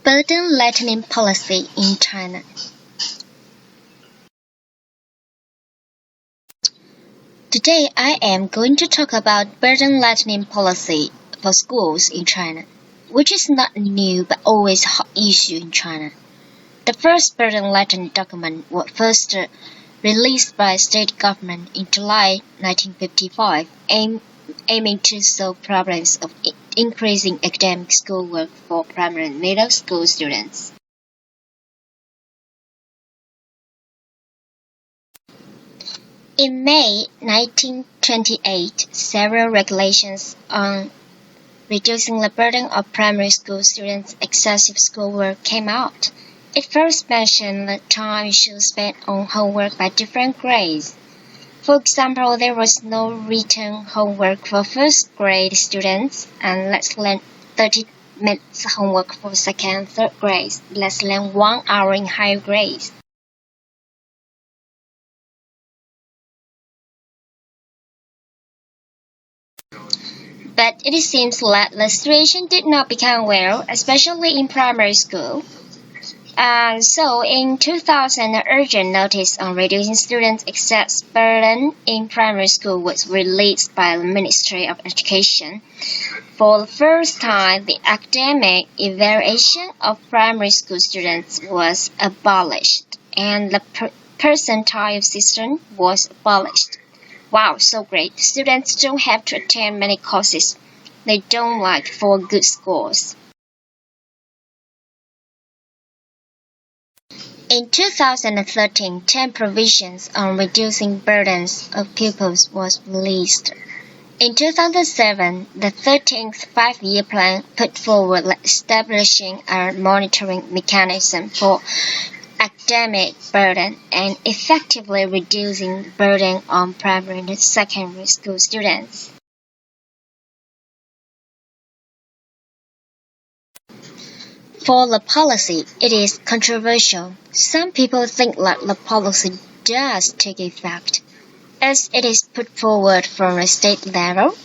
Burden lightening policy in China. Today I am going to talk about burden lightening policy for schools in China, which is not new but always a hot issue in China. The first burden lightening document was first released by state government in July 1955, aiming to solve problems of increasing academic schoolwork for primary and middle school students. In May 1928, several regulations on reducing the burden of primary school students' excessive schoolwork came out. It first mentioned the time should spent on homework by different grades. For example, there was no written homework for first grade students and less than 30 minutes homework for second and third grades, less than 1 hour in higher grades. But it seems that the situation did not become well, especially in primary school. So in 2000, an urgent notice on reducing students' excess burden in primary school was released by the Ministry of Education. For the first time, the academic evaluation of primary school students was abolished, and the percentile system was abolished. Wow, so great. Students don't have to attend many courses they don't like for good scores. In 2013, 10 provisions on reducing burdens of pupils was released. In 2007, the 13th five-year plan put forward establishing a monitoring mechanism for academic burden and effectively reducing burden on primary and secondary school students. For the policy, it is controversial. Some people think that the policy does take effect, as it is put forward from a state level,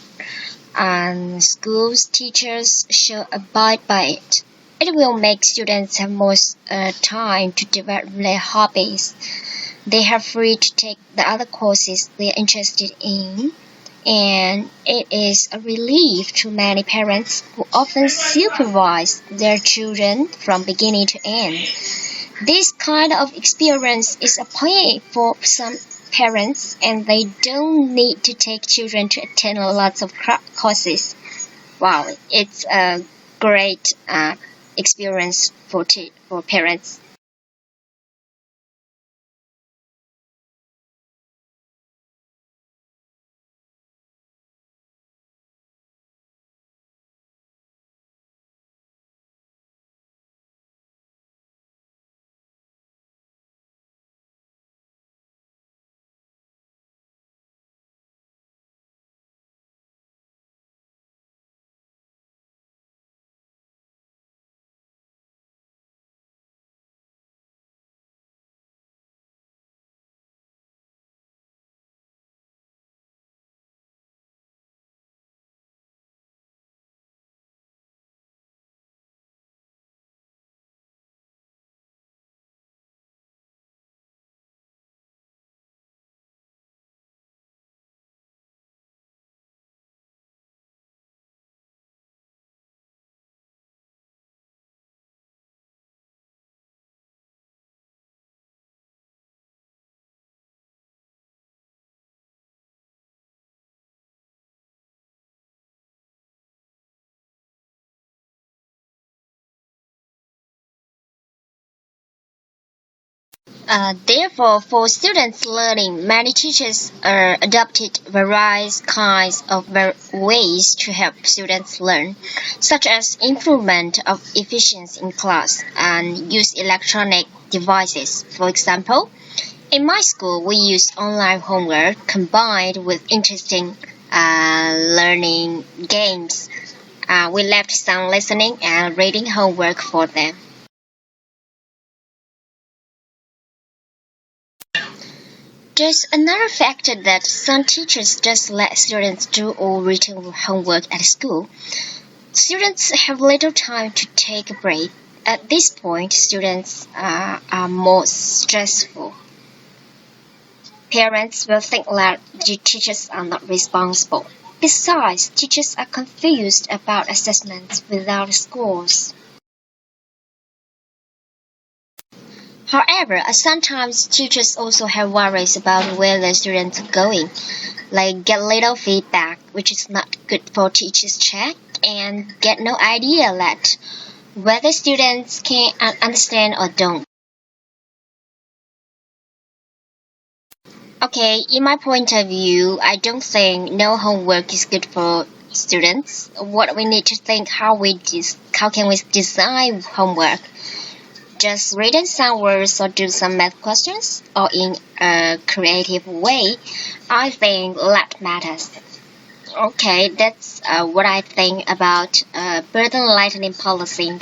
and schools teachers should abide by it. It will make students have more time to develop their hobbies. They are free to take the other courses they are interested in, and it is a relief to many parents who often supervise their children from beginning to end. This kind of experience is appealing for some parents, and they don't need to take children to attend lots of courses. Wow, it's a great experience for parents. Therefore, for students learning, many teachers adopted various kinds of ways to help students learn, such as improvement of efficiency in class and use electronic devices. For example, in my school, we use online homework combined with interesting learning games. We left some listening and reading homework for them. There's another factor that some teachers just let students do all written homework at school. Students have little time to take a break. At this point, students are more stressful. Parents will think that the teachers are not responsible. Besides, teachers are confused about assessments without scores. However, sometimes teachers also have worries about where the students are going, like get little feedback, which is not good for teachers' check, and get no idea that whether students can understand or don't. Okay, in my point of view, I don't think no homework is good for students. What we need to think how can we design homework? Just reading some words or do some math questions or in a creative way, I think that matters. Okay, that's what I think about burden lightening policy.